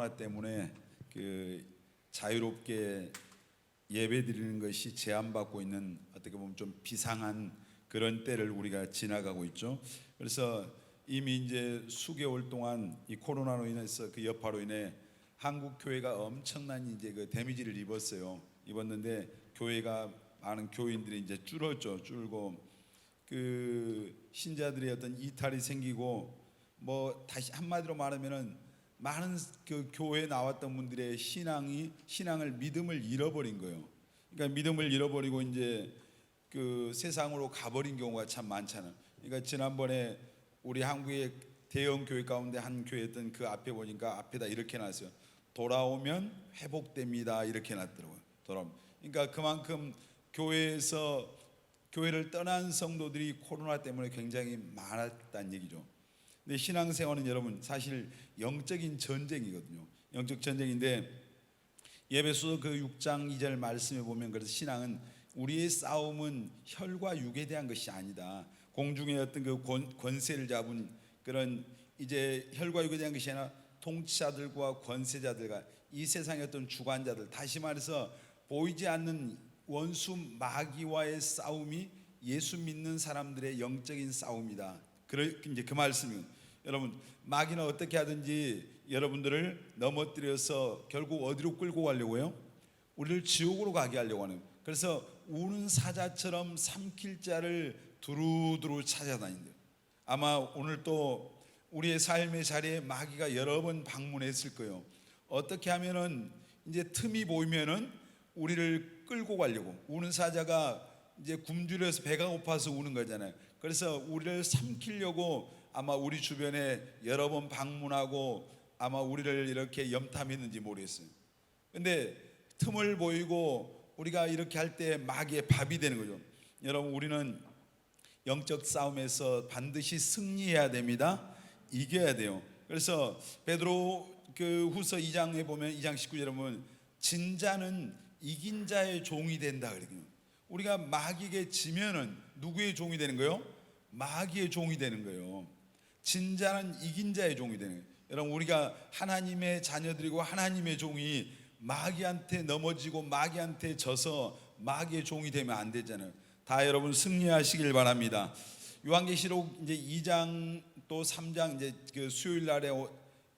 코로나 때문에 자유롭게 예배 드리는 것이 제한받고 있는, 어떻게 보면 좀 비상한 그런 때를 우리가 지나가고 있죠. 그래서 이미 이제 수개월 동안 이 코로나로 인해서 그 여파로 인해 한국 교회가 엄청난 이제 그 데미지를 입었는데 교회가, 많은 교인들이 이제 줄고 그 신자들의 어떤 이탈이 생기고, 뭐 다시 한마디로 말하면은 많은 그 교회에 나왔던 분들의 신앙을, 믿음을 잃어버린 거예요. 그러니까 믿음을 잃어버리고 이제 그 세상으로 가버린 경우가 참 많잖아요. 그러니까 지난번에 우리 한국의 대형 교회 가운데 한 교회였던 그 앞에 보니까 앞에다 이렇게 놨어요. 돌아오면 회복됩니다. 이렇게 놨더라고요. 그러니까 그만큼 교회를 떠난 성도들이 코로나 때문에 굉장히 많았다는 얘기죠. 근데 신앙생활은 여러분 사실 영적인 전쟁이거든요. 영적 전쟁인데 예배소 그 6장 2절 말씀에 보면, 그래서 신앙은 우리의 싸움은 혈과 육에 대한 것이 아니다. 공중의 어떤 그 권세를 잡은 그런 이제 혈과 육에 대한 것이 아니라 통치자들과 권세자들과 이 세상의 어떤 주관자들, 다시 말해서 보이지 않는 원수 마귀와의 싸움이 예수 믿는 사람들의 영적인 싸움이다. 이제 그 말씀이에요. 여러분, 마귀는 어떻게 하든지 여러분들을 넘어뜨려서 결국 어디로 끌고 가려고요? 우리를 지옥으로 가게 하려고 하는. 그래서 우는 사자처럼 삼킬 자를 두루두루 찾아다닌대요. 아마 오늘 또 우리의 삶의 자리에 마귀가 여러 번 방문했을 거예요. 어떻게 하면은 이제 틈이 보이면은 우리를 끌고 가려고. 우는 사자가 이제 굶주려서 배가 고파서 우는 거잖아요. 그래서 우리를 삼키려고 아마 우리 주변에 여러 번 방문하고 아마 우리를 이렇게 염탐했는지 모르겠어요. 근데 틈을 보이고 우리가 이렇게 할 때 마귀의 밥이 되는 거죠. 여러분, 우리는 영적 싸움에서 반드시 승리해야 됩니다. 이겨야 돼요. 그래서 베드로 그 후서 2장에 보면 2장 19절에 보면 진자는 이긴 자의 종이 된다 그러거든요. 우리가 마귀에게 지면은 누구의 종이 되는 거예요? 마귀의 종이 되는 거예요. 진자는 이긴 자의 종이 되는 거예요. 여러분, 우리가 하나님의 자녀들이고 하나님의 종이 마귀한테 넘어지고 마귀한테 져서 마귀의 종이 되면 안 되잖아요. 다 여러분 승리하시길 바랍니다. 요한계시록 이제 2장 또 3장 이제 그 수요일 날에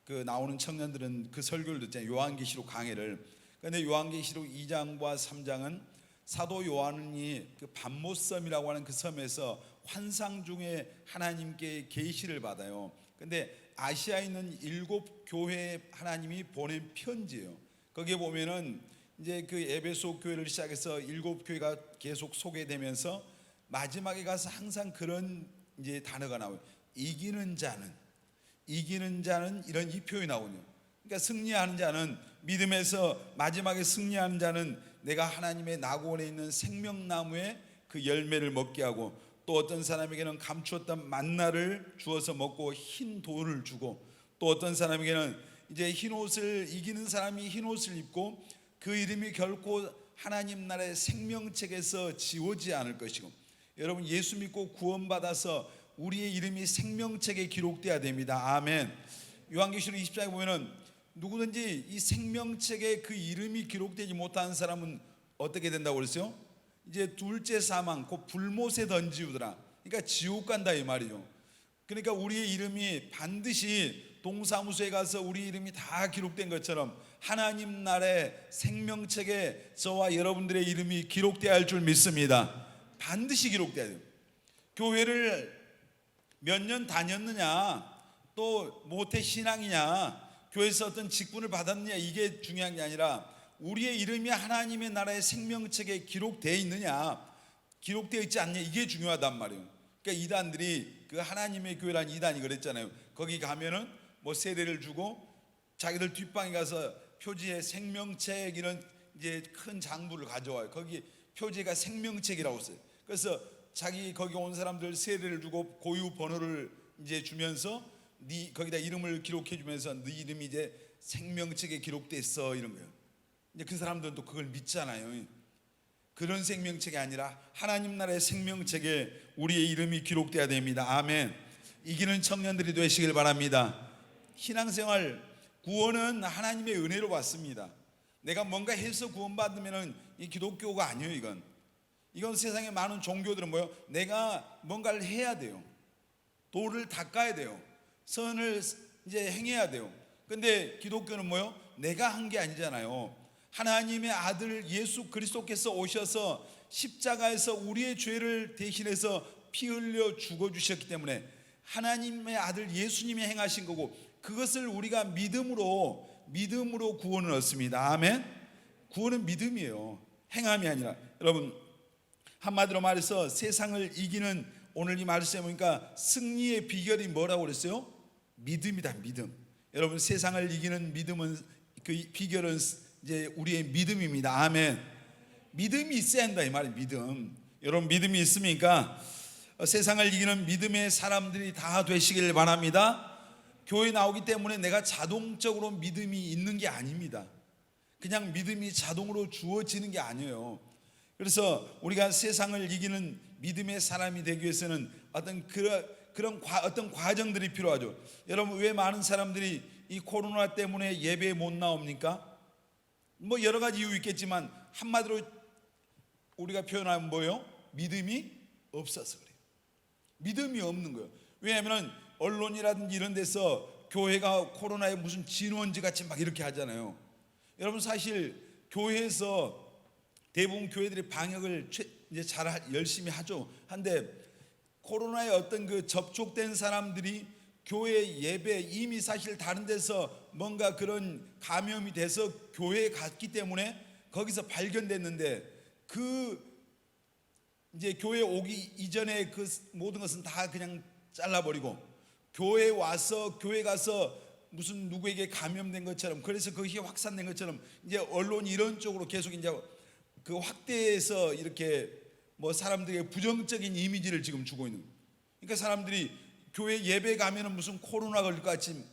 그 나오는 청년들은 그 설교를 듣잖아요. 요한계시록 강해를. 그런데 요한계시록 2장과 3장은 사도 요한이 그 밤못섬이라고 하는 그 섬에서 환상 중에 하나님께 계시를 받아요. 근데 아시아에 있는 7교회에 하나님이 보낸 편지예요. 거기에 보면은 이제 그 에베소 교회를 시작해서 7교회가 계속 소개되면서 마지막에 가서 항상 그런 이제 단어가 나와요. 이기는 자는 이런 이 표현이 나오네요. 그러니까 승리하는 자는, 믿음에서 마지막에 승리하는 자는 내가 하나님의 낙원에 있는 생명나무의 그 열매를 먹게 하고, 또 어떤 사람에게는 감추었던 만나를 주어서 먹고 흰 돌을 주고, 또 어떤 사람에게는 이제 흰옷을, 이기는 사람이 흰옷을 입고 그 이름이 결코 하나님 나라의 생명책에서 지워지지 않을 것이고, 여러분 예수 믿고 구원받아서 우리의 이름이 생명책에 기록돼야 됩니다. 아멘. 요한계시록 20장에 보면은 누구든지 이 생명책에 그 이름이 기록되지 못한 사람은 어떻게 된다고 그랬어요? 이제 둘째 사망, 곧 불못에 던지우더라. 그러니까 지옥 간다 이 말이죠. 그러니까 우리의 이름이 반드시 동사무소에 가서 우리 이름이 다 기록된 것처럼 하나님 나라의 생명책에 저와 여러분들의 이름이 기록돼야 할 줄 믿습니다. 반드시 기록돼야 돼요. 교회를 몇 년 다녔느냐, 또 모태 신앙이냐, 교회에서 어떤 직분을 받았느냐, 이게 중요한 게 아니라 우리의 이름이 하나님의 나라의 생명책에 기록되어 있느냐, 기록되어 있지 않느냐, 이게 중요하단 말이에요. 그러니까 이단들이 그 하나님의 교회란 이단이 그랬잖아요. 거기 가면은 뭐 세례를 주고 자기들 뒷방에 가서 표지에 생명책 이런 이제 큰 장부를 가져와요. 거기 표지가 생명책이라고 써요. 그래서 자기 거기 온 사람들 세례를 주고 고유 번호를 이제 주면서 네 거기다 이름을 기록해 주면서 네 이름이 이제 생명책에 기록됐어 이런 거예요. 이제 그 사람들은 또 그걸 믿잖아요. 그런 생명책이 아니라 하나님 나라의 생명책에 우리의 이름이 기록돼야 됩니다. 아멘. 이기는 청년들이 되시길 바랍니다. 신앙생활 구원은 하나님의 은혜로 받습니다. 내가 뭔가 해서 구원받으면 이 기독교가 아니에요. 이건 세상에 많은 종교들은 뭐예요? 내가 뭔가를 해야 돼요. 도를 닦아야 돼요. 선을 이제 행해야 돼요. 근데 기독교는 뭐예요? 내가 한 게 아니잖아요. 하나님의 아들 예수 그리스도께서 오셔서 십자가에서 우리의 죄를 대신해서 피 흘려 죽어주셨기 때문에 하나님의 아들 예수님이 행하신 거고, 그것을 우리가 믿음으로 구원을 얻습니다. 아멘. 구원은 믿음이에요. 행함이 아니라. 여러분, 한마디로 말해서 세상을 이기는, 오늘 이 말씀에 보니까 승리의 비결이 뭐라고 그랬어요? 믿음이다. 믿음. 여러분, 세상을 이기는 믿음은, 그 비결은 이제 우리의 믿음입니다. 아멘. 믿음이 있어야 한다 이 말이에요. 믿음. 여러분, 믿음이 있으니까 세상을 이기는 믿음의 사람들이 다 되시길 바랍니다. 교회 나오기 때문에 내가 자동적으로 믿음이 있는 게 아닙니다. 그냥 믿음이 자동으로 주어지는 게 아니에요. 그래서 우리가 세상을 이기는 믿음의 사람이 되기 위해서는 그런 과정들이 필요하죠. 여러분, 왜 많은 사람들이 이 코로나 때문에 예배에 못 나옵니까? 뭐 여러 가지 이유 있겠지만 한마디로 우리가 표현하면 뭐예요? 믿음이 없어서 그래요. 믿음이 없는 거예요. 왜냐하면 언론이라든지 이런 데서 교회가 코로나에 무슨 진원지 같이 막 이렇게 하잖아요. 여러분, 사실 교회에서 대부분 교회들이 방역을 이제 열심히 하죠. 한데 코로나에 어떤 그 접촉된 사람들이 교회 예배, 이미 사실 다른 데서 뭔가 그런 감염이 돼서 교회에 갔기 때문에 거기서 발견됐는데, 그 이제 교회 오기 이전에 그 모든 것은 다 그냥 잘라버리고 교회 와서 교회 가서 무슨 누구에게 감염된 것처럼, 그래서 그것이 확산된 것처럼 이제 언론이 이런 쪽으로 계속 이제 그 확대해서 이렇게 뭐 사람들에게 부정적인 이미지를 지금 주고 있는 거예요. 그러니까 사람들이 교회 예배 가면은 무슨 코로나 걸릴 것 같이,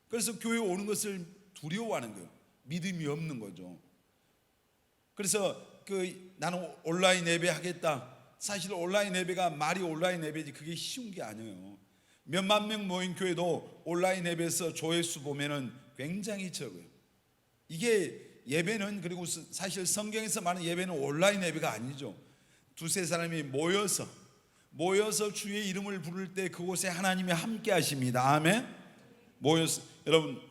그래서 교회 오는 것을 두려워하는 거예요. 믿음이 없는 거죠. 그래서 나는 온라인 예배 하겠다. 사실 온라인 예배가 말이 온라인 예배지 그게 쉬운 게 아니에요. 몇만 명 모인 교회도 온라인 예배에서 조회수 보면은 굉장히 적어요. 이게 예배는, 그리고 사실 성경에서 말하는 예배는 온라인 예배가 아니죠. 두세 사람이 모여서 주의 이름을 부를 때 그곳에 하나님이 함께 하십니다. 아멘. 모여서, 여러분,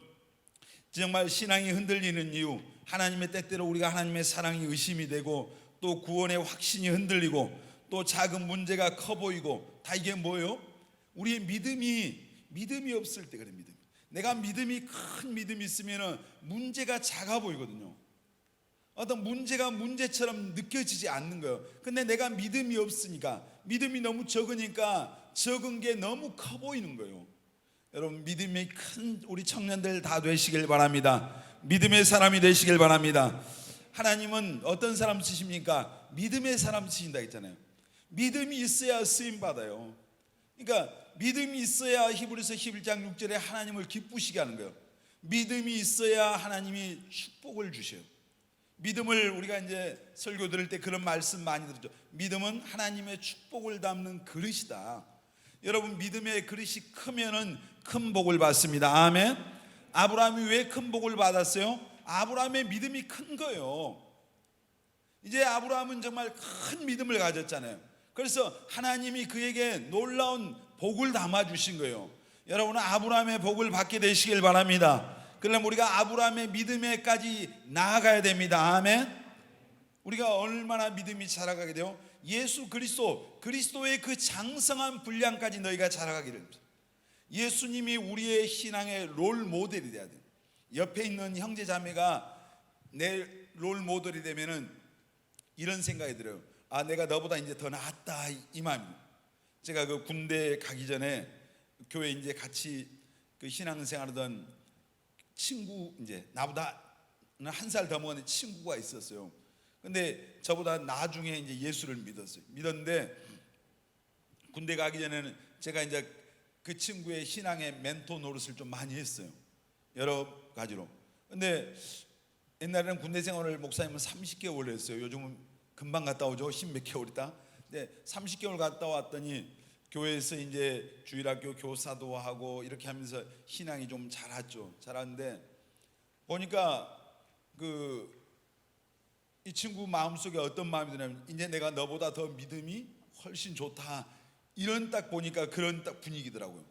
정말 신앙이 흔들리는 이유, 하나님의 때때로 우리가 하나님의 사랑이 의심이 되고 또 구원의 확신이 흔들리고 또 작은 문제가 커 보이고, 다 이게 뭐예요? 우리의 믿음이 없을 때 그래. 내가 큰 믿음이 있으면 문제가 작아 보이거든요. 어떤 문제가 문제처럼 느껴지지 않는 거예요. 근데 내가 믿음이 없으니까, 믿음이 너무 적으니까 적은 게 너무 커 보이는 거예요. 여러분, 믿음이 큰 우리 청년들 다 되시길 바랍니다. 믿음의 사람이 되시길 바랍니다. 하나님은 어떤 사람 쓰십니까? 믿음의 사람 쓰신다 했잖아요. 믿음이 있어야 쓰임 받아요. 그러니까 믿음이 있어야 히브리서 11장 6절에 하나님을 기쁘시게 하는 거예요. 믿음이 있어야 하나님이 축복을 주셔요. 믿음을 우리가 이제 설교 들을 때 그런 말씀 많이 들었죠. 믿음은 하나님의 축복을 담는 그릇이다. 여러분, 믿음의 그릇이 크면은 큰 복을 받습니다. 아멘. 아브라함이 왜 큰 복을 받았어요? 아브라함의 믿음이 큰 거예요. 이제 아브라함은 정말 큰 믿음을 가졌잖아요. 그래서 하나님이 그에게 놀라운 복을 담아 주신 거예요. 여러분은 아브라함의 복을 받게 되시길 바랍니다. 그러면 우리가 아브라함의 믿음에까지 나아가야 됩니다. 아멘. 우리가 얼마나 믿음이 자라가게 돼요? 예수 그리스도의 그 장성한 분량까지 너희가 자라가기를. 예수님이 우리의 신앙의 롤 모델이 돼야 돼요. 옆에 있는 형제 자매가 내 롤 모델이 되면은 이런 생각이 들어요. 아, 내가 너보다 이제 더 낫다, 이 마음입니다. 제가 그 군대 가기 전에 교회 이제 같이 그 신앙생활하던 친구, 이제 나보다 한 살 더 먹은 친구가 있었어요. 근데 저보다 나중에 이제 예수를 믿었는데 군대 가기 전에는 제가 이제 그 친구의 신앙의 멘토 노릇을 좀 많이 했어요. 여러 가지로. 근데 옛날에는 군대 생활을 목사님은 30개월 했어요. 요즘은 금방 갔다 오죠. 10몇 개월 있다. 근데 30개월 갔다 왔더니 교회에서 이제 주일학교 교사도 하고 이렇게 하면서 신앙이 좀 자랐죠. 자랐는데 보니까 이 친구 마음속에 어떤 마음이 드냐면 이제 내가 너보다 더 믿음이 훨씬 좋다, 이런 딱 보니까 그런 딱 분위기더라고요.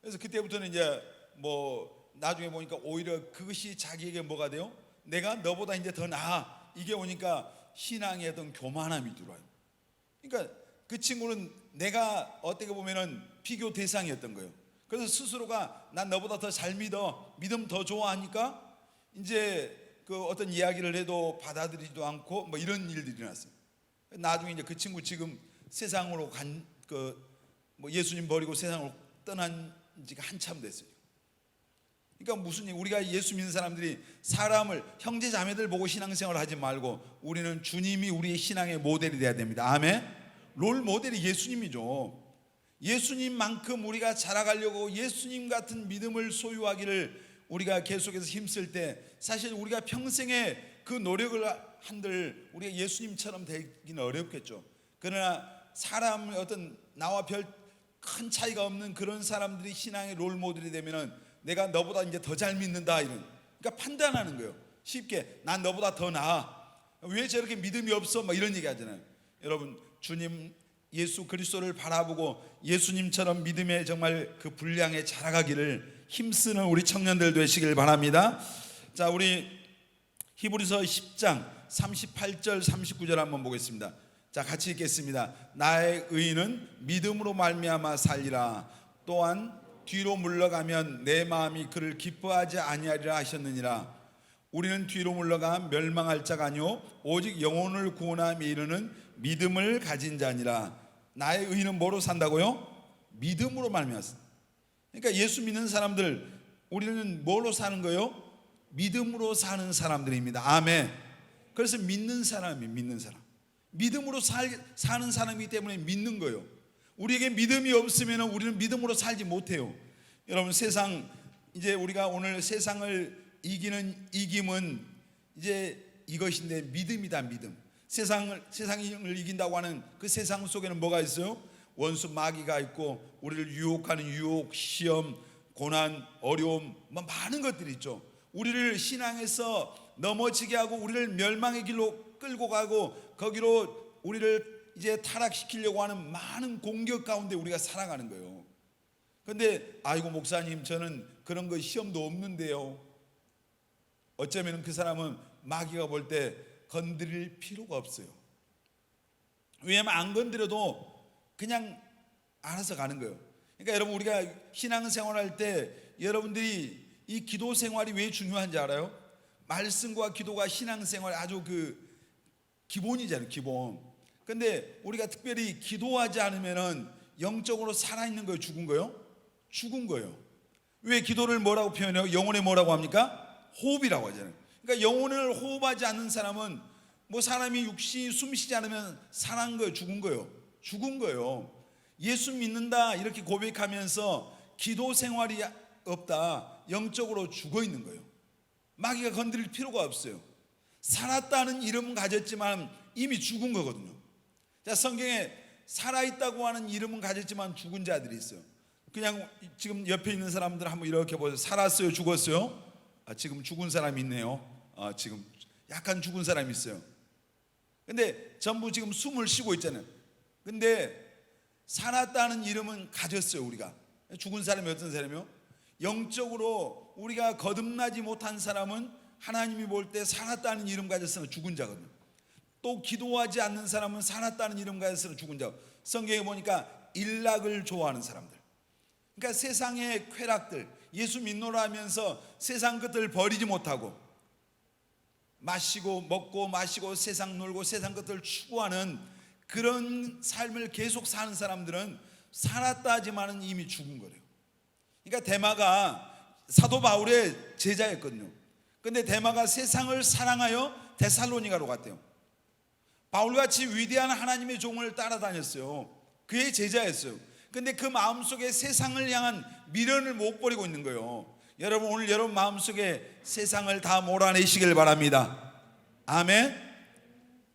그래서 그때부터는 이제 뭐 나중에 보니까 오히려 그것이 자기에게 뭐가 돼요? 내가 너보다 이제 더 나아, 이게 오니까 신앙의 어떤 교만함이 들어와요. 그러니까 그 친구는 내가 어떻게 보면은 비교 대상이었던 거예요. 그래서 스스로가 난 너보다 더 잘 믿어, 믿음 더 좋아하니까 이제 그 어떤 이야기를 해도 받아들이지도 않고 뭐 이런 일들이 일어났어요. 나중에 이제 그 친구 지금 세상으로 뭐 예수님 버리고 세상으로 떠난 지가 한참 됐어요. 그러니까 무슨 일, 우리가 예수 믿는 사람들이 사람을, 형제 자매들 보고 신앙생활을 하지 말고 우리는 주님이 우리의 신앙의 모델이 돼야 됩니다. 아멘. 롤 모델이 예수님이죠. 예수님만큼 우리가 자라가려고 예수님 같은 믿음을 소유하기를 우리가 계속해서 힘쓸 때 사실 우리가 평생에 그 노력을 한들 우리가 예수님처럼 되기는 어렵겠죠. 그러나 사람의 어떤 나와 별 큰 차이가 없는 그런 사람들이 신앙의 롤 모델이 되면은 내가 너보다 이제 더 잘 믿는다, 이런, 그러니까 판단하는 거예요. 쉽게 난 너보다 더 나아, 왜 저렇게 믿음이 없어, 막 이런 얘기 하잖아요. 여러분, 주님 예수 그리스도를 바라보고 예수님처럼 믿음의 정말 그 분량에 자라가기를 힘쓰는 우리 청년들 되시길 바랍니다. 자, 우리 히브리서 10장 38절 39절 한번 보겠습니다. 자, 같이 읽겠습니다. 나의 의인은 믿음으로 말미암아 살리라. 또한 뒤로 물러가면 내 마음이 그를 기뻐하지 아니하리라 하셨느니라. 우리는 뒤로 물러가 멸망할 자가 아니요 오직 영혼을 구원함에 이르는 믿음을 가진 자니라. 나의 의인은 뭐로 산다고요? 믿음으로 말미암아. 그러니까 예수 믿는 사람들, 우리는 뭘로 사는 거예요? 믿음으로 사는 사람들입니다. 아멘. 그래서 믿는 사람이 믿는 사람, 믿음으로 사는 사람이기 때문에 믿는 거예요. 우리에게 믿음이 없으면 우리는 믿음으로 살지 못해요. 여러분, 세상, 이제 우리가 오늘 세상을 이기는 이김은 이제 이것인데 믿음이다. 믿음. 세상을 이긴다고 하는 그 세상 속에는 뭐가 있어요? 원수 마귀가 있고 우리를 유혹하는 유혹, 시험, 고난, 어려움, 뭐 많은 것들이 있죠. 우리를 신앙에서 넘어지게 하고 우리를 멸망의 길로 끌고 가고 거기로 우리를 이제 타락시키려고 하는 많은 공격 가운데 우리가 살아가는 거예요. 그런데 아이고 목사님, 저는 그런 거 시험도 없는데요. 어쩌면 그 사람은 마귀가 볼 때 건드릴 필요가 없어요. 왜냐하면 안 건드려도 그냥 알아서 가는 거예요. 그러니까 여러분, 우리가 신앙생활할 때 여러분들이 이 기도 생활이 왜 중요한지 알아요? 말씀과 기도가 신앙생활 아주 그 기본이잖아요, 기본. 근데 우리가 특별히 기도하지 않으면은 영적으로 살아있는 거예요, 죽은 거예요? 죽은 거예요. 왜 기도를 뭐라고 표현해요? 영혼에 뭐라고 합니까? 호흡이라고 하잖아요. 그러니까 영혼을 호흡하지 않는 사람은 뭐 사람이 육신이 숨쉬지 않으면 살아난 거예요, 죽은 거예요. 죽은 거예요. 예수 믿는다 이렇게 고백하면서 기도 생활이 없다, 영적으로 죽어 있는 거예요. 마귀가 건드릴 필요가 없어요. 살았다는 이름은 가졌지만 이미 죽은 거거든요. 자, 성경에 살아있다고 하는 이름은 가졌지만 죽은 자들이 있어요. 그냥 지금 옆에 있는 사람들 한번 이렇게 보세요. 살았어요, 죽었어요? 지금 죽은 사람이 있네요. 지금 약간 죽은 사람이 있어요. 근데 전부 지금 숨을 쉬고 있잖아요. 근데 살았다는 이름은 가졌어요. 우리가 죽은 사람이 어떤 사람이요? 영적으로 우리가 거듭나지 못한 사람은 하나님이 볼 때 살았다는 이름 가졌으면 죽은 자거든요. 또 기도하지 않는 사람은 살았다는 이름 가졌으면 죽은 자. 성경에 보니까 일락을 좋아하는 사람들, 그러니까 세상의 쾌락들, 예수 믿노라 하면서 세상 것들 버리지 못하고 마시고 먹고 마시고 세상 놀고 세상 것들을 추구하는 그런 삶을 계속 사는 사람들은 살았다 하지만은 이미 죽은 거래요. 그러니까 데마가 사도 바울의 제자였거든요. 근데 데마가 세상을 사랑하여 데살로니가로 갔대요. 바울같이 위대한 하나님의 종을 따라다녔어요. 그의 제자였어요. 근데 그 마음속에 세상을 향한 미련을 못 버리고 있는 거예요. 여러분, 오늘 여러분 마음속에 세상을 다 몰아내시길 바랍니다. 아멘.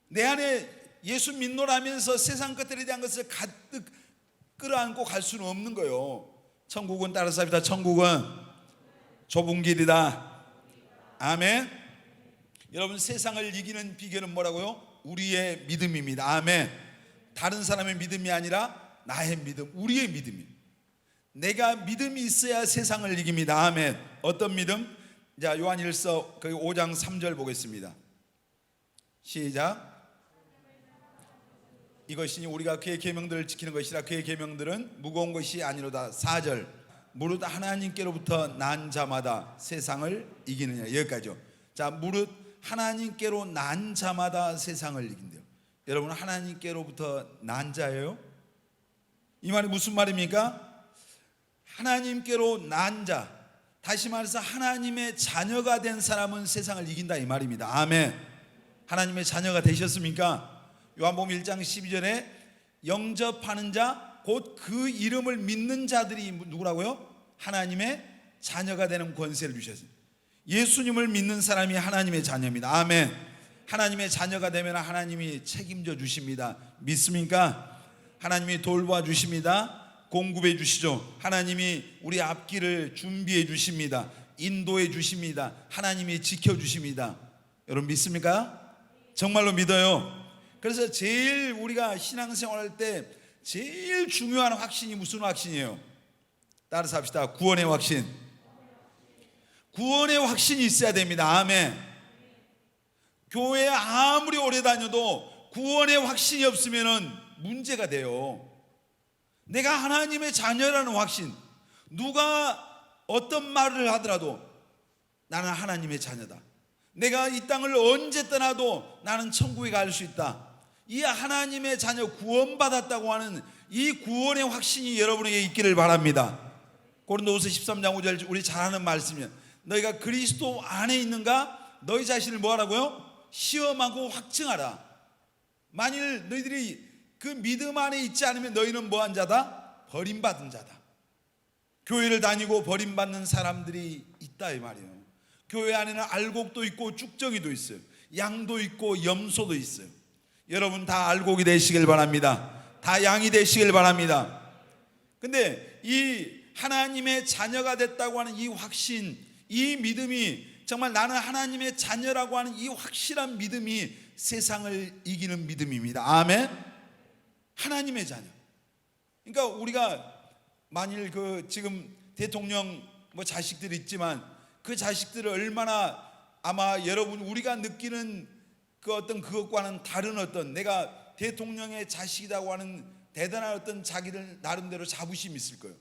내 안에 예수 믿노라면서 세상 것들에 대한 것을 가득 끌어안고 갈 수는 없는 거예요. 천국은 따라서 합니다. 천국은 좁은 길이다. 아멘. 여러분, 세상을 이기는 비결은 뭐라고요? 우리의 믿음입니다. 아멘. 다른 사람의 믿음이 아니라 나의 믿음, 우리의 믿음이에요. 내가 믿음이 있어야 세상을 이깁니다. 아멘. 어떤 믿음? 자, 요한일서 5장 3절 보겠습니다. 시작. 이것이니 우리가 그의 계명들을 지키는 것이라. 그의 계명들은 무거운 것이 아니로다. 4절. 무릇 하나님께로부터 난 자마다 세상을 이기느냐. 여기까지요. 자, 무릇 하나님께로 난 자마다 세상을 이긴대요. 여러분, 하나님께로부터 난 자예요? 이 말이 무슨 말입니까? 하나님께로 난 자, 다시 말해서 하나님의 자녀가 된 사람은 세상을 이긴다, 이 말입니다. 아멘. 하나님의 자녀가 되셨습니까? 요한복음 1장 12절에 영접하는 자, 곧 그 이름을 믿는 자들이 누구라고요? 하나님의 자녀가 되는 권세를 주셨어요. 예수님을 믿는 사람이 하나님의 자녀입니다. 아멘. 하나님의 자녀가 되면 하나님이 책임져 주십니다. 믿습니까? 하나님이 돌봐 주십니다. 공급해 주시죠. 하나님이 우리 앞길을 준비해 주십니다. 인도해 주십니다. 하나님이 지켜 주십니다. 여러분 믿습니까? 정말로 믿어요. 그래서 제일 우리가 신앙생활할 때 제일 중요한 확신이 무슨 확신이에요? 따라서 합시다. 구원의 확신. 구원의 확신이 있어야 됩니다. 아멘. 교회에 아무리 오래 다녀도 구원의 확신이 없으면 문제가 돼요. 내가 하나님의 자녀라는 확신, 누가 어떤 말을 하더라도 나는 하나님의 자녀다. 내가 이 땅을 언제 떠나도 나는 천국에 갈 수 있다. 이 하나님의 자녀, 구원받았다고 하는 이 구원의 확신이 여러분에게 있기를 바랍니다. 고린도후서 13장 5절 우리 잘 아는 말씀이에요. 너희가 그리스도 안에 있는가? 너희 자신을 뭐하라고요? 시험하고 확증하라. 만일 너희들이 그 믿음 안에 있지 않으면 너희는 뭐한 자다? 버림받은 자다. 교회를 다니고 버림받는 사람들이 있다, 이 말이에요. 교회 안에는 알곡도 있고 쭉정이도 있어요. 양도 있고 염소도 있어요. 여러분 다 알곡이 되시길 바랍니다. 다 양이 되시길 바랍니다. 근데 이 하나님의 자녀가 됐다고 하는 이 확신, 이 믿음이, 정말 나는 하나님의 자녀라고 하는 이 확실한 믿음이 세상을 이기는 믿음입니다. 아멘. 하나님의 자녀. 그러니까 우리가 만일 지금 대통령 자식들이 있지만 그 자식들을 얼마나, 아마 여러분 우리가 느끼는 그 어떤 그것과는 다른 어떤, 내가 대통령의 자식이라고 하는 대단한 어떤 자기들 나름대로 자부심이 있을 거예요.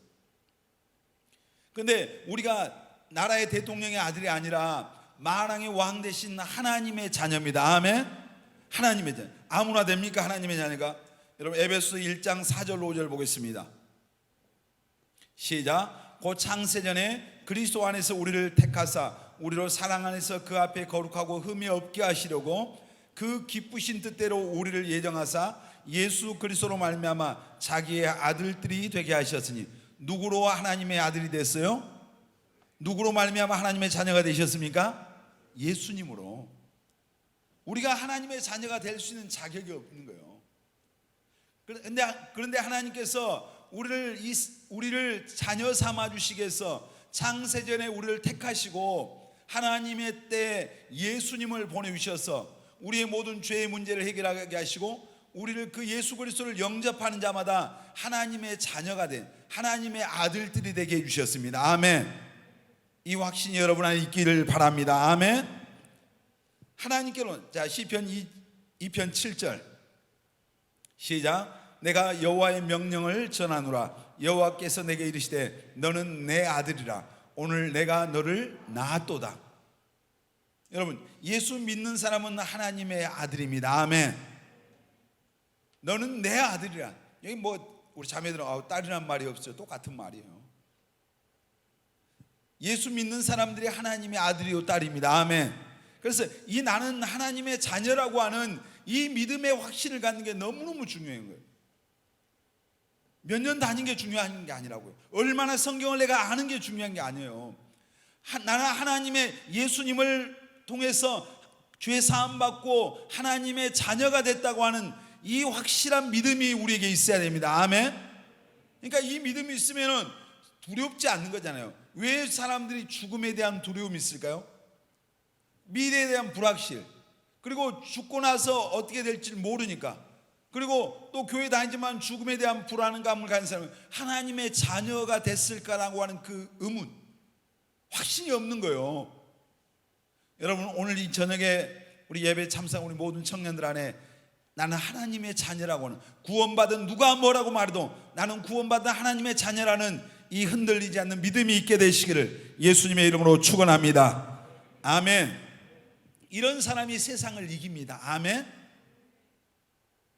그런데 우리가 나라의 대통령의 아들이 아니라 만왕의 왕 되신 하나님의 자녀입니다. 아멘. 하나님의 자녀. 아무나 됩니까? 하나님의 자녀가? 여러분 에베소서 1장 4절 5절 보겠습니다. 시작. 곧 창세전에 그리스도 안에서 우리를 택하사 우리로 사랑 안에서 그 앞에 거룩하고 흠이 없게 하시려고 그 기쁘신 뜻대로 우리를 예정하사 예수 그리스도로 말미암아 자기의 아들들이 되게 하셨으니. 누구로 하나님의 아들이 됐어요? 누구로 말미암아 하나님의 자녀가 되셨습니까? 예수님으로. 우리가 하나님의 자녀가 될 수 있는 자격이 없는 거예요. 그런데 하나님께서 우리를 자녀 삼아 주시기 위해서 창세전에 우리를 택하시고 하나님의 때 예수님을 보내주셔서 우리의 모든 죄의 문제를 해결하게 하시고 우리를 그 예수 그리스도를 영접하는 자마다 하나님의 자녀가 된 하나님의 아들들이 되게 해주셨습니다. 아멘. 이 확신이 여러분 안에 있기를 바랍니다. 아멘. 하나님께로, 자 시편 2편 7절 시작. 내가 여호와의 명령을 전하노라. 여호와께서 내게 이르시되 너는 내 아들이라. 오늘 내가 너를 낳았도다. 여러분 예수 믿는 사람은 하나님의 아들입니다. 아멘. 너는 내 아들이라. 여기 우리 자매들은 딸이란 말이 없어요. 똑같은 말이에요. 예수 믿는 사람들이 하나님의 아들이요 딸입니다. 아멘. 그래서 이 나는 하나님의 자녀라고 하는 이 믿음의 확신을 갖는 게 너무너무 중요한 거예요. 몇 년 다닌 게 중요한 게 아니라고요. 얼마나 성경을 내가 아는 게 중요한 게 아니에요. 나는 하나님의 예수님을 통해서 죄 사함 받고 하나님의 자녀가 됐다고 하는 이 확실한 믿음이 우리에게 있어야 됩니다. 아멘. 그러니까 이 믿음이 있으면 두렵지 않는 거잖아요. 왜 사람들이 죽음에 대한 두려움이 있을까요? 미래에 대한 불확실, 그리고 죽고 나서 어떻게 될지 모르니까, 그리고 또 교회 다니지만 죽음에 대한 불안감을 가진 사람은 하나님의 자녀가 됐을까라고 하는 그 의문, 확신이 없는 거예요. 여러분, 오늘 이 저녁에 우리 예배 참석 우리 모든 청년들 안에 나는 하나님의 자녀라고 하는, 구원받은 누가 뭐라고 말해도 나는 구원받은 하나님의 자녀라는 이 흔들리지 않는 믿음이 있게 되시기를 예수님의 이름으로 축원합니다. 아멘. 이런 사람이 세상을 이깁니다. 아멘.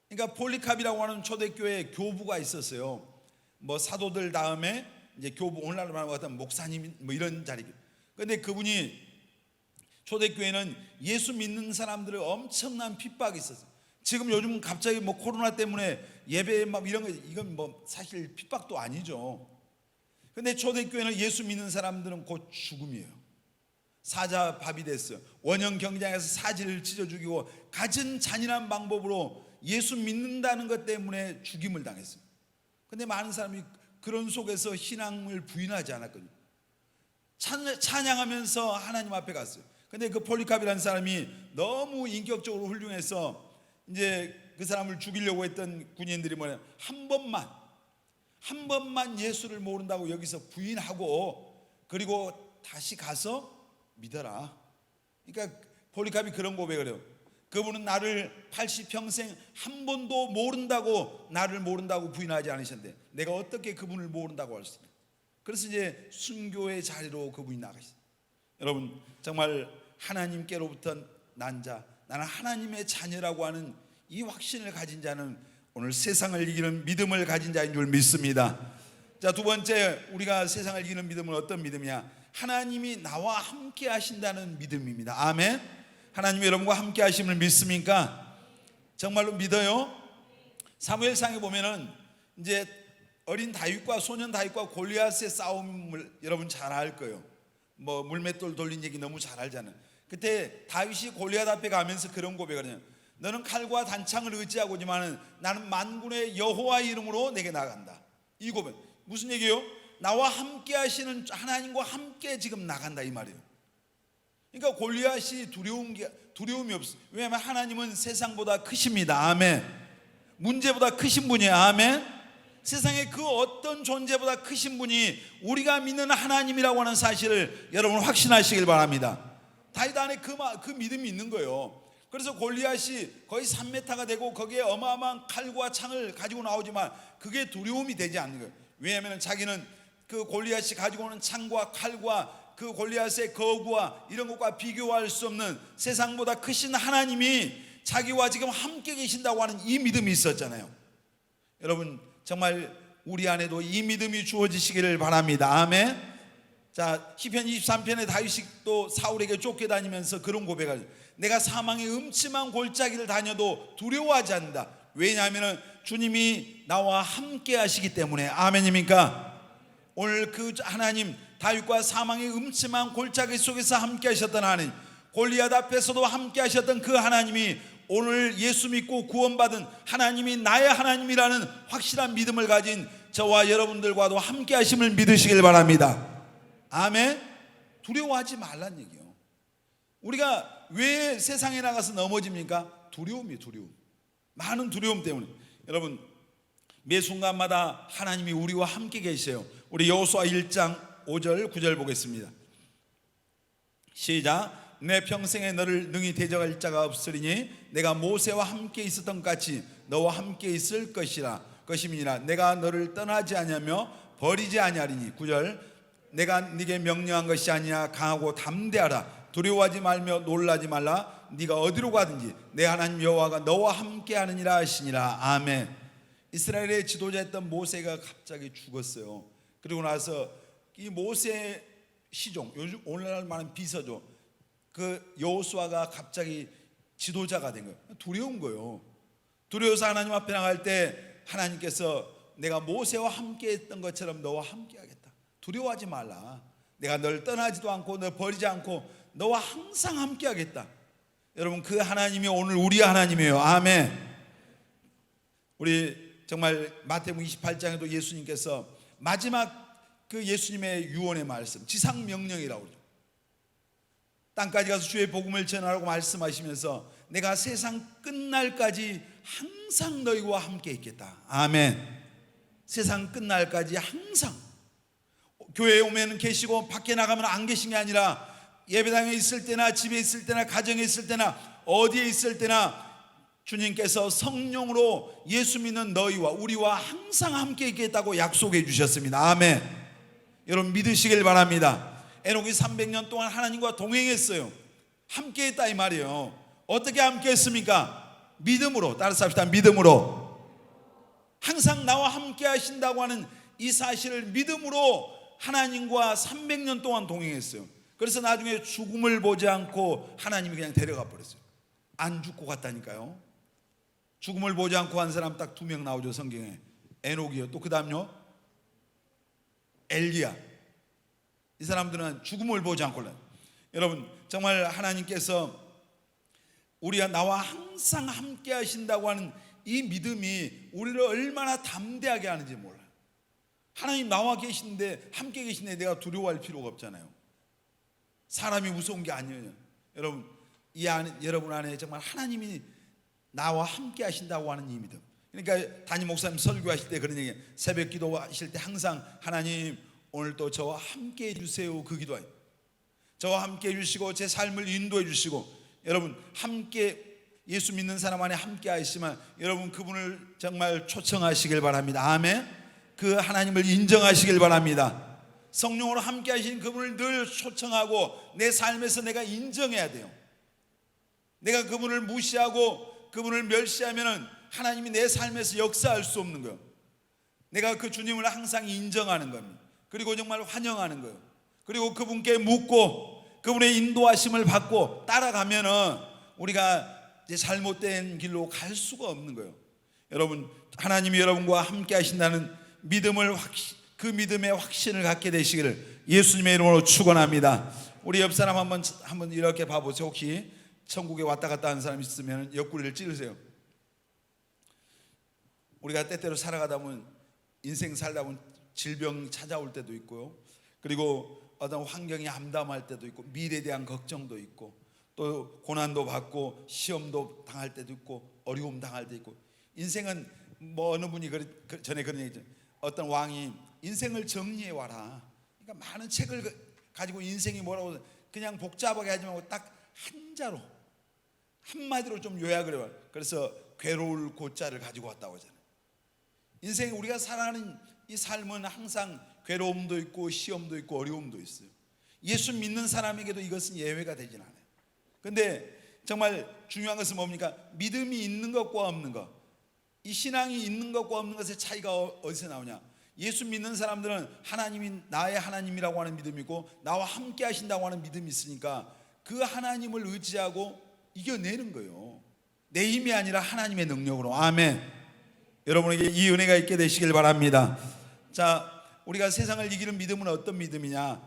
그러니까 폴리캅이라고 하는 초대교회 교부가 있었어요. 뭐 사도들 다음에 이제 교부, 오늘날로 말하는 것 같은 목사님 뭐 이런 자리. 그런데 그분이 초대교회는 예수 믿는 사람들의 엄청난 핍박이 있었어요. 지금 요즘 갑자기 뭐 코로나 때문에 예배 막 이런 거, 이건 뭐 사실 핍박도 아니죠. 근데 초대교회는 예수 믿는 사람들은 곧 죽음이에요. 사자밥이 됐어요. 원형 경장에서 사지를 찢어 죽이고 가진 잔인한 방법으로 예수 믿는다는 것 때문에 죽임을 당했어요. 근데 많은 사람이 그런 속에서 신앙을 부인하지 않았거든요. 찬양하면서 하나님 앞에 갔어요. 근데 그 폴리캅이라는 사람이 너무 인격적으로 훌륭해서 이제 그 사람을 죽이려고 했던 군인들이 뭐냐, 한 번만 예수를 모른다고 여기서 부인하고 그리고 다시 가서 믿어라. 그러니까 폴리캅이 그런 고백을 해요. 그분은 나를 80평생 한 번도 모른다고, 나를 모른다고 부인하지 않으셨는데 내가 어떻게 그분을 모른다고 할 수 있냐. 그래서 이제 순교의 자리로 그분이 나가셨어요. 여러분, 정말 하나님께로부터 난 자, 나는 하나님의 자녀라고 하는 이 확신을 가진 자는 오늘 세상을 이기는 믿음을 가진 자인 줄 믿습니다. 자, 두 번째, 우리가 세상을 이기는 믿음은 어떤 믿음이냐? 하나님이 나와 함께 하신다는 믿음입니다. 아멘. 하나님이 여러분과 함께 하심을 믿습니까? 정말로 믿어요? 사무엘상에 보면은 이제 어린 다윗과 소년 다윗과 골리앗의 싸움을 여러분 잘 알 거예요. 뭐 물맷돌 돌린 얘기 너무 잘 알잖아요. 그때 다윗이 골리앗 앞에 가면서 그런 고백을 해요. 너는 칼과 단창을 의지하고지만은 나는 만군의 여호와 이름으로 내게 나간다. 이 고백 무슨 얘기예요? 나와 함께 하시는 하나님과 함께 지금 나간다 이 말이에요. 그러니까 골리앗이 두려움이 없어요. 왜냐하면 하나님은 세상보다 크십니다. 아멘. 문제보다 크신 분이에요. 아멘. 세상에 그 어떤 존재보다 크신 분이 우리가 믿는 하나님이라고 하는 사실을 여러분 확신하시길 바랍니다. 다윗 안에 그 믿음이 있는 거예요. 그래서 골리앗이 거의 3m가 되고 거기에 어마어마한 칼과 창을 가지고 나오지만 그게 두려움이 되지 않는 거예요. 왜냐하면 자기는 그 골리앗이 가지고 오는 창과 칼과 그 골리앗의 거구와 이런 것과 비교할 수 없는 세상보다 크신 하나님이 자기와 지금 함께 계신다고 하는 이 믿음이 있었잖아요. 여러분, 정말 우리 안에도 이 믿음이 주어지시기를 바랍니다. 아멘. 자, 시편 23편에 다윗이 또 사울에게 쫓겨다니면서 그런 고백을, 내가 사망의 음침한 골짜기를 다녀도 두려워하지 않는다. 왜냐하면 주님이 나와 함께 하시기 때문에. 아멘입니까? 오늘 그 하나님, 다윗과 사망의 음침한 골짜기 속에서 함께 하셨던 하나님, 골리앗 앞에서도 함께 하셨던 그 하나님이 오늘 예수 믿고 구원받은 하나님이 나의 하나님이라는 확실한 믿음을 가진 저와 여러분들과도 함께 하심을 믿으시길 바랍니다. 아멘. 두려워하지 말란 얘기예요. 우리가 왜 세상에 나가서 넘어집니까? 두려움이에요. 두려움. 많은 두려움 때문에. 여러분, 매 순간마다 하나님이 우리와 함께 계세요. 우리 여호수아 1장 5절 9절 보겠습니다. 시작. 내 평생에 너를 능히 대적할 자가 없으리니 내가 모세와 함께 있었던 것 같이 너와 함께 있을 것임이니라. 내가 너를 떠나지 아니하며 버리지 아니하리니. 9절. 내가 네게 명령한 것이 아니야. 강하고 담대하라. 두려워하지 말며 놀라지 말라. 네가 어디로 가든지 내 하나님 여호와가 너와 함께 하느니라 하시니라. 아멘. 이스라엘의 지도자였던 모세가 갑자기 죽었어요. 그리고 나서 이 모세 시종, 요즘 오늘날 말하는 비서죠, 그 여호수아가 갑자기 지도자가 된 거예요. 두려운 거예요. 두려워서 하나님 앞에 나갈 때 하나님께서 내가 모세와 함께 했던 것처럼 너와 함께 하겠다. 두려워하지 말라. 내가 널 떠나지도 않고 널 버리지 않고 너와 항상 함께 하겠다. 여러분, 그 하나님이 오늘 우리 하나님이에요. 아멘. 우리 정말 마태복음 28장에도 예수님께서 마지막 그 예수님의 유언의 말씀, 지상명령이라고 그러죠. 땅까지 가서 주의 복음을 전하라고 말씀하시면서 내가 세상 끝날까지 항상 너희와 함께 있겠다. 아멘. 세상 끝날까지 항상 교회에 오면 계시고 밖에 나가면 안 계신 게 아니라 예배당에 있을 때나 집에 있을 때나 가정에 있을 때나 어디에 있을 때나 주님께서 성령으로 예수 믿는 너희와 우리와 항상 함께 있겠다고 약속해 주셨습니다. 아멘. 여러분 믿으시길 바랍니다. 에녹이 300년 동안 하나님과 동행했어요. 함께 했다 이 말이에요. 어떻게 함께 했습니까? 믿음으로. 따라서 합시다. 믿음으로. 항상 나와 함께 하신다고 하는 이 사실을 믿음으로 하나님과 300년 동안 동행했어요. 그래서 나중에 죽음을 보지 않고 하나님이 그냥 데려가 버렸어요. 안 죽고 갔다니까요. 죽음을 보지 않고 간 사람 딱 2명 나오죠, 성경에. 에녹이요. 또 그 다음요 엘리야. 이 사람들은 죽음을 보지 않고 올라요. 여러분 정말 하나님께서 우리가 나와 항상 함께 하신다고 하는 이 믿음이 우리를 얼마나 담대하게 하는지 몰라요. 하나님 나와 계신데 함께 계신데 내가 두려워할 필요가 없잖아요. 사람이 무서운 게 아니에요. 여러분 이 안에, 여러분 안에 정말 하나님이 나와 함께 하신다고 하는 이 믿음. 그러니까 담임 목사님 설교하실 때 그런 얘기, 새벽 기도하실 때 항상 하나님 오늘 또 저와 함께 해주세요 그 기도해요. 저와 함께 해주시고 제 삶을 인도해 주시고, 여러분 함께 예수 믿는 사람 안에 함께 하시면 여러분 그분을 정말 초청하시길 바랍니다. 아멘. 그 하나님을 인정하시길 바랍니다. 성령으로 함께 하신 그분을 늘 초청하고 내 삶에서 내가 인정해야 돼요. 내가 그분을 무시하고 그분을 멸시하면 하나님이 내 삶에서 역사할 수 없는 거예요. 내가 그 주님을 항상 인정하는 겁니다. 그리고 정말 환영하는 거예요. 그리고 그분께 묻고 그분의 인도하심을 받고 따라가면은 우리가 이제 잘못된 길로 갈 수가 없는 거예요. 여러분 하나님이 여러분과 함께 하신다는 믿음을 그 믿음의 확신을 갖게 되시기를 예수님의 이름으로 축원합니다. 우리 옆 사람 한번 이렇게 봐보세요. 혹시 천국에 왔다 갔다 하는 사람 있으면 옆구리를 찌르세요. 우리가 때때로 살아가다 보면 인생 살다 보면 질병 찾아올 때도 있고요. 그리고 어떤 환경이 암담할 때도 있고 미래에 대한 걱정도 있고 또 고난도 받고 시험도 당할 때도 있고 어려움 당할 때도 있고. 인생은 뭐 어느 분이 전에 그런 얘기죠. 어떤 왕이 인생을 정리해 와라. 그러니까 많은 책을 가지고 인생이 뭐라고 그냥 복잡하게 하지 말고 딱 한자로 한마디로 좀 요약을 해요. 그래서 괴로울 고자를 가지고 왔다고 하잖아요. 인생 우리가 살아가는 이 삶은 항상 괴로움도 있고 시험도 있고 어려움도 있어요. 예수 믿는 사람에게도 이것은 예외가 되진 않아요. 근데 정말 중요한 것은 뭡니까? 믿음이 있는 것과 없는 것, 이 신앙이 있는 것과 없는 것의 차이가 어디서 나오냐? 예수 믿는 사람들은 하나님이 나의 하나님이라고 하는 믿음이 있고 나와 함께 하신다고 하는 믿음이 있으니까 그 하나님을 의지하고 이겨내는 거예요. 내 힘이 아니라 하나님의 능력으로. 아멘. 여러분에게 이 은혜가 있게 되시길 바랍니다. 자, 우리가 세상을 이기는 믿음은 어떤 믿음이냐?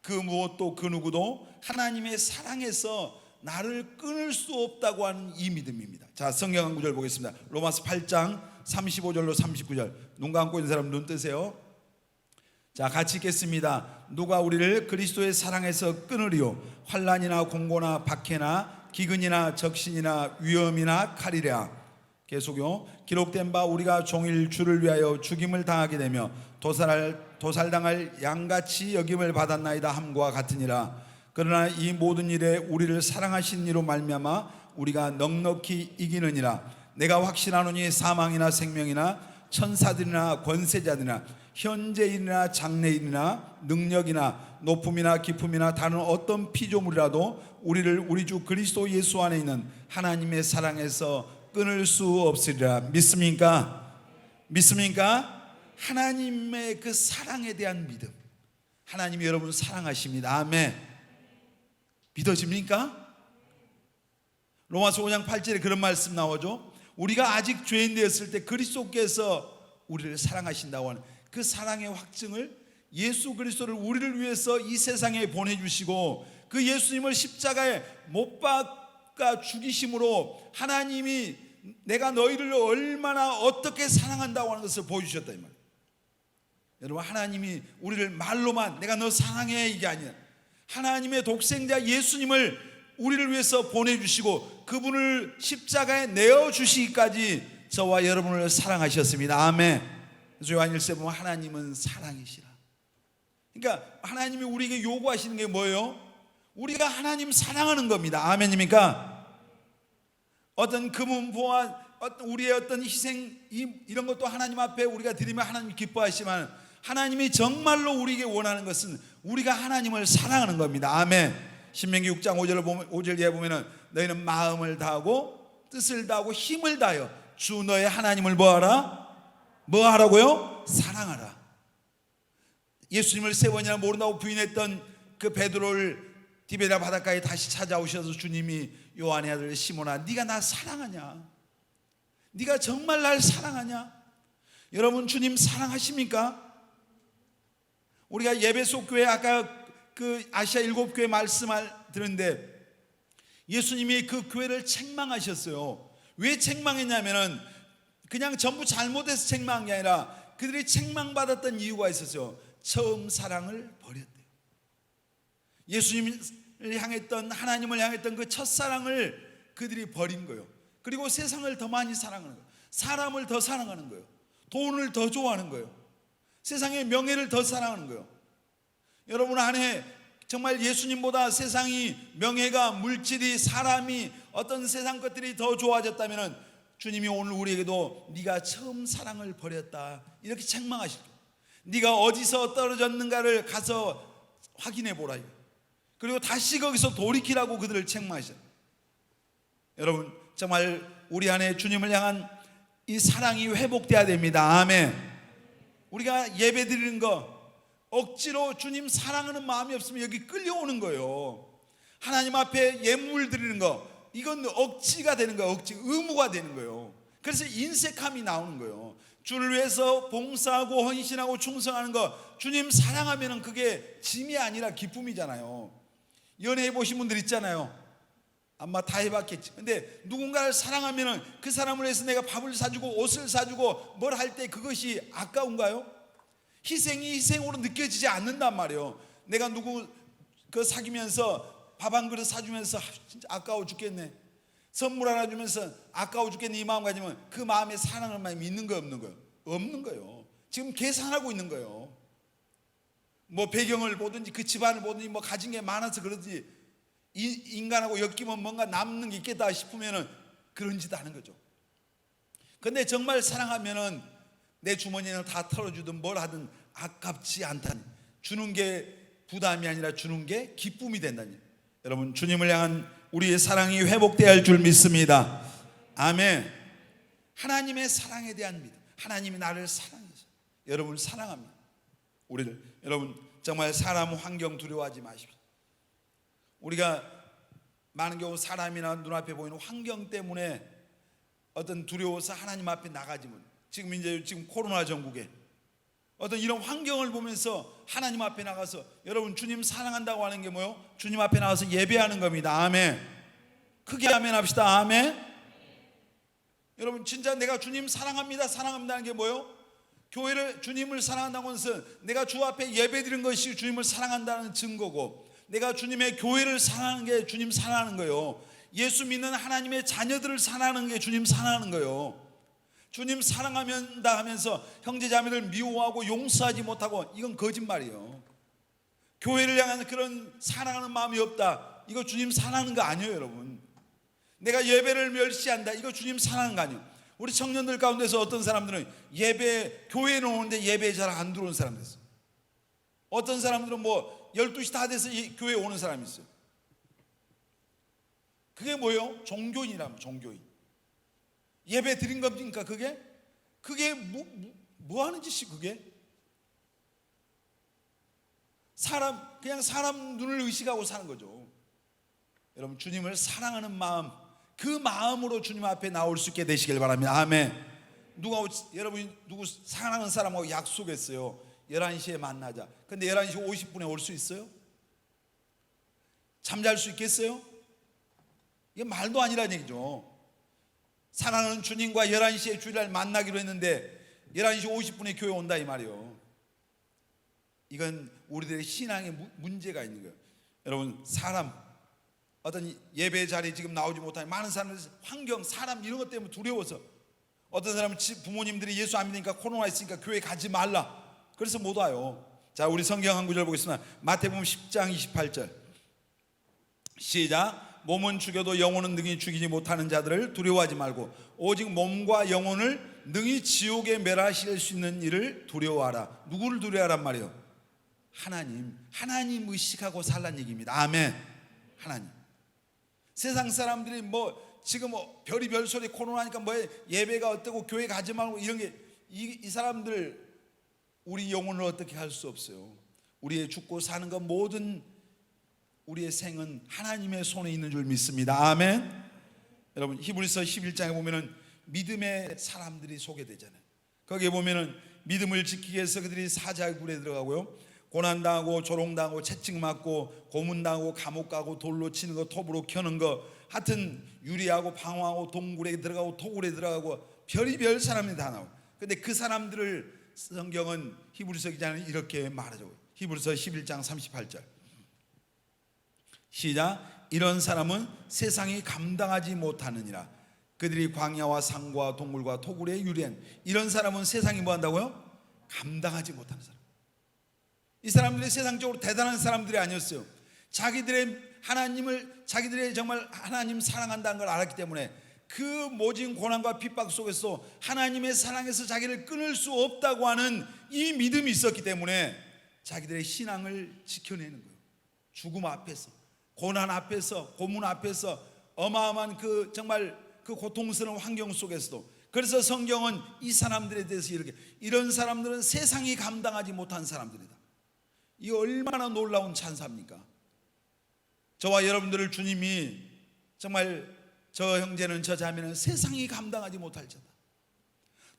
그 무엇도 그 누구도 하나님의 사랑에서 나를 끊을 수 없다고 하는 이 믿음입니다. 자, 성경 한 구절 보겠습니다. 로마서 8장 35절로 39절. 눈 감고 있는 사람 눈 뜨세요. 자, 같이 읽겠습니다. 누가 우리를 그리스도의 사랑에서 끊으리요? 환난이나 공고나 박해나 기근이나 적신이나 위험이나 칼이랴. 계속요. 기록된 바 우리가 종일 주를 위하여 죽임을 당하게 되며 도살당할 양같이 여김을 받았나이다 함과 같으니라. 그러나 이 모든 일에 우리를 사랑하신 이로 말미암아 우리가 넉넉히 이기느니라. 내가 확신하노니 사망이나 생명이나 천사들이나 권세자들이나 현재일이나 장래일이나 능력이나 높음이나 깊음이나 다른 어떤 피조물이라도 우리를 우리 주 그리스도 예수 안에 있는 하나님의 사랑에서 끊을 수 없으리라. 믿습니까? 믿습니까? 하나님의 그 사랑에 대한 믿음. 하나님이 여러분을 사랑하십니다. 아멘. 믿어집니까? 로마서 5장 8절에 그런 말씀 나오죠. 우리가 아직 죄인 되었을 때 그리스도께서 우리를 사랑하신다고 하는 그 사랑의 확증을 예수 그리스도를 우리를 위해서 이 세상에 보내주시고 그 예수님을 십자가에 못 박아 죽이심으로 하나님이 내가 너희를 얼마나 어떻게 사랑한다고 하는 것을 보여주셨다 이 말이에요. 여러분 하나님이 우리를 말로만 내가 너 사랑해 이게 아니라 하나님의 독생자 예수님을 우리를 위해서 보내주시고 그분을 십자가에 내어주시기까지 저와 여러분을 사랑하셨습니다. 아멘. 그래서 요한 1세 보면 하나님은 사랑이시라. 그러니까 하나님이 우리에게 요구하시는 게 뭐예요? 우리가 하나님 사랑하는 겁니다. 아멘입니까? 어떤 금은보화, 우리의 어떤 희생 이런 것도 하나님 앞에 우리가 드리면 하나님이 기뻐하시지만 하나님이 정말로 우리에게 원하는 것은 우리가 하나님을 사랑하는 겁니다. 아멘. 신명기 6장 5절 뒤에 보면은 너희는 마음을 다하고 뜻을 다하고 힘을 다하여 주 너의 하나님을 뭐하라? 뭐하라고요? 사랑하라. 예수님을 3번이나 모른다고 부인했던 그 베드로를 디베라 바닷가에 다시 찾아오셔서 주님이 요한의 아들 시몬아 네가 나 사랑하냐? 네가 정말 날 사랑하냐? 여러분 주님 사랑하십니까? 우리가 예배소 교회 아까 그 아시아 7교회 말씀을 들었는데 예수님이 그 교회를 책망하셨어요. 왜 책망했냐면은 그냥 전부 잘못해서 책망한 게 아니라 그들이 책망받았던 이유가 있었어요. 처음 사랑을 버렸대요. 예수님을 향했던 하나님을 향했던 그 첫사랑을 그들이 버린 거예요. 그리고 세상을 더 많이 사랑하는 거예요. 사람을 더 사랑하는 거예요. 돈을 더 좋아하는 거예요. 세상의 명예를 더 사랑하는 거예요. 여러분 안에 정말 예수님보다 세상이 명예가 물질이 사람이 어떤 세상 것들이 더 좋아졌다면 주님이 오늘 우리에게도 네가 처음 사랑을 버렸다 이렇게 책망하실 거예요. 네가 어디서 떨어졌는가를 가서 확인해 보라. 그리고 다시 거기서 돌이키라고 그들을 책망하셔요. 여러분 정말 우리 안에 주님을 향한 이 사랑이 회복돼야 됩니다. 아멘. 우리가 예배 드리는 거 억지로 주님 사랑하는 마음이 없으면 여기 끌려오는 거예요. 하나님 앞에 예물 드리는 거 이건 억지가 되는 거예요. 억지, 의무가 되는 거예요. 그래서 인색함이 나오는 거예요. 주를 위해서 봉사하고 헌신하고 충성하는 거 주님 사랑하면 그게 짐이 아니라 기쁨이잖아요. 연애해 보신 분들 있잖아요. 아마 다 해봤겠지. 근데 누군가를 사랑하면 그 사람을 위해서 내가 밥을 사주고 옷을 사주고 뭘 할 때 그것이 아까운가요? 희생이 희생으로 느껴지지 않는단 말이에요. 내가 누구 그 사귀면서 밥 한 그릇 사주면서 진짜 아까워 죽겠네, 선물 하나 주면서 아까워 죽겠네 이 마음 가지면 그 마음에 사랑을 많이 있는 거 없는 거예요? 없는 거예요. 지금 계산하고 있는 거예요. 뭐 배경을 보든지 그 집안을 보든지 뭐 가진 게 많아서 그러지 인간하고 엮이면 뭔가 남는 게 있겠다 싶으면은 그런 짓 하는 거죠. 근데 정말 사랑하면은 내 주머니는 다 털어주든 뭘 하든 아깝지 않다니, 주는 게 부담이 아니라 주는 게 기쁨이 된다니. 여러분 주님을 향한 우리의 사랑이 회복되어야 할 줄 믿습니다. 아멘. 하나님의 사랑에 대한 믿음. 하나님이 나를 사랑해서 여러분을 사랑합니다. 우리를 여러분 정말 사람 환경 두려워하지 마십시오. 우리가 많은 경우 사람이나 눈앞에 보이는 환경 때문에 어떤 두려워서 하나님 앞에 나가지 못. 지금 코로나 전국에 어떤 이런 환경을 보면서 하나님 앞에 나가서 여러분 주님 사랑한다고 하는 게 뭐요? 주님 앞에 나가서 예배하는 겁니다. 아멘. 크게 아멘 합시다. 아멘. 여러분 진짜 내가 주님 사랑합니다 사랑합니다는 게 뭐요? 교회를 주님을 사랑한다고 해서 내가 주 앞에 예배 드리는 것이 주님을 사랑한다는 증거고, 내가 주님의 교회를 사랑하는 게 주님 사랑하는 거예요. 예수 믿는 하나님의 자녀들을 사랑하는 게 주님 사랑하는 거예요. 주님 사랑한다 하면서 형제자매를 미워하고 용서하지 못하고 이건 거짓말이에요. 교회를 향한 그런 사랑하는 마음이 없다, 이거 주님 사랑하는 거 아니에요. 여러분 내가 예배를 멸시한다, 이거 주님 사랑하는 거 아니에요. 우리 청년들 가운데서 어떤 사람들은 예배 교회에 오는데 예배에 잘 안 들어오는 사람들 있어요. 어떤 사람들은 뭐 12시 다 돼서 교회에 오는 사람이 있어요. 그게 뭐예요? 종교인이라면 종교인. 예배 드린 겁니까 그게? 그게 뭐 하는 짓이 그게? 그냥 사람 눈을 의식하고 사는 거죠. 여러분 주님을 사랑하는 마음, 그 마음으로 주님 앞에 나올 수 있게 되시길 바랍니다. 아멘. 여러분 누구 사랑하는 사람하고 약속했어요. 11시에 만나자. 근데 11시 50분에 올 수 있어요? 잠잘 수 있겠어요? 이게 말도 아니라는 얘기죠. 사랑하는 주님과 11시에 주일날 만나기로 했는데 11시 50분에 교회 온다 이 말이에요. 이건 우리들의 신앙에 문제가 있는 거예요. 여러분, 사람, 어떤 예배 자리에 지금 나오지 못하는 많은 사람들, 환경, 사람 이런 것 때문에 두려워서, 어떤 사람은 부모님들이 예수 안 믿으니까 코로나 있으니까 교회 가지 말라, 그래서 못 와요. 자, 우리 성경 한 구절 보겠습니다. 마태복음 10장 28절 시작. 몸은 죽여도 영혼은 능히 죽이지 못하는 자들을 두려워하지 말고 오직 몸과 영혼을 능히 지옥에 멸하실 수 있는 일을 두려워하라. 누구를 두려워하란 말이에요? 하나님 의식하고 살란 얘기입니다. 아멘. 하나님. 세상 사람들이 지금 별의별 소리, 코로나니까 예배가 어떻고 교회 가지 말고 이런 게, 이 사람들 우리 영혼을 어떻게 할 수 없어요. 우리의 죽고 사는 것 모든 우리의 생은 하나님의 손에 있는 줄 믿습니다. 아멘. 여러분, 히브리서 11장에 보면은 믿음의 사람들이 소개되잖아요. 거기에 보면은 믿음을 지키기 위해서 그들이 사자의 굴에 들어가고요, 고난당하고 조롱당하고 채찍맞고 고문당하고 감옥 가고 돌로 치는 거, 톱으로 켜는 거, 하여튼 유리하고 방황하고 동굴에 들어가고 토굴에 들어가고 별의별 사람이 다 나와요. 근데 그 사람들을 성경은 히브리서 기자는 이렇게 말하죠. 히브리서 11장 38절 시작. 이런 사람은 세상이 감당하지 못하느니라. 그들이 광야와 산과 동굴과 토굴에 유리한, 이런 사람은 세상이 뭐 한다고요? 감당하지 못하는 사람. 이 사람들이 세상적으로 대단한 사람들이 아니었어요. 자기들의 정말 하나님 사랑한다는 걸 알았기 때문에 그 모진 고난과 핍박 속에서 하나님의 사랑에서 자기를 끊을 수 없다고 하는 이 믿음이 있었기 때문에 자기들의 신앙을 지켜내는 거예요. 죽음 앞에서, 고난 앞에서, 고문 앞에서, 어마어마한 정말 그 고통스러운 환경 속에서도. 그래서 성경은 이 사람들에 대해서 이런 사람들은 세상이 감당하지 못한 사람들이다. 이 얼마나 놀라운 찬사입니까? 저와 여러분들을 주님이 정말, 저 형제는 저 자매는 세상이 감당하지 못할 자다.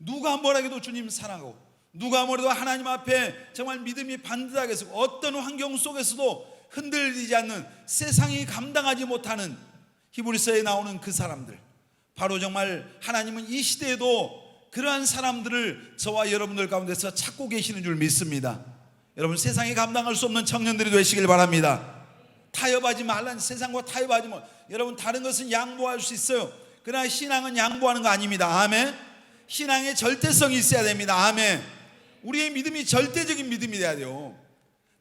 누가 뭐라 해도 주님 사랑하고, 누가 뭐래도 하나님 앞에 정말 믿음이 반듯하게 서고, 어떤 환경 속에서도 흔들리지 않는, 세상이 감당하지 못하는 히브리서에 나오는 그 사람들, 바로 정말 하나님은 이 시대에도 그러한 사람들을 저와 여러분들 가운데서 찾고 계시는 줄 믿습니다. 여러분, 세상이 감당할 수 없는 청년들이 되시길 바랍니다. 타협하지 말란, 세상과 타협하지 마. 여러분, 다른 것은 양보할 수 있어요. 그러나 신앙은 양보하는 거 아닙니다. 아멘. 신앙의 절대성이 있어야 됩니다. 아멘. 우리의 믿음이 절대적인 믿음이 돼야 돼요.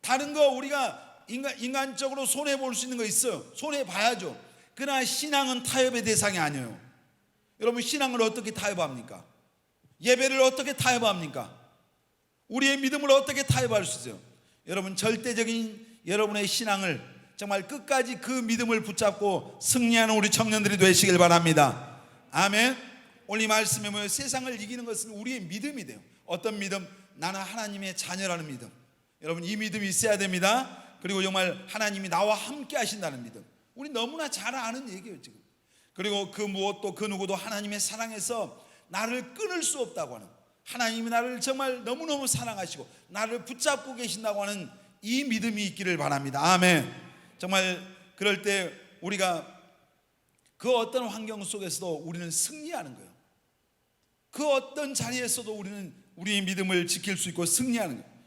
다른 거 우리가 인간적으로 손해볼 수 있는 거 있어요. 손해봐야죠. 그러나 신앙은 타협의 대상이 아니에요. 여러분, 신앙을 어떻게 타협합니까? 예배를 어떻게 타협합니까? 우리의 믿음을 어떻게 타협할 수 있어요? 여러분, 절대적인 여러분의 신앙을 정말 끝까지 그 믿음을 붙잡고 승리하는 우리 청년들이 되시길 바랍니다. 아멘. 오늘 이 말씀에 보면 세상을 이기는 것은 우리의 믿음이 돼요. 어떤 믿음? 나는 하나님의 자녀라는 믿음. 여러분, 이 믿음이 있어야 됩니다. 그리고 정말 하나님이 나와 함께 하신다는 믿음. 우리 너무나 잘 아는 얘기예요 지금. 그리고 그 무엇도 그 누구도 하나님의 사랑에서 나를 끊을 수 없다고 하는, 하나님이 나를 정말 너무너무 사랑하시고 나를 붙잡고 계신다고 하는 이 믿음이 있기를 바랍니다. 아멘. 정말 그럴 때 우리가 그 어떤 환경 속에서도 우리는 승리하는 거예요. 그 어떤 자리에서도 우리는 우리의 믿음을 지킬 수 있고 승리하는 거예요.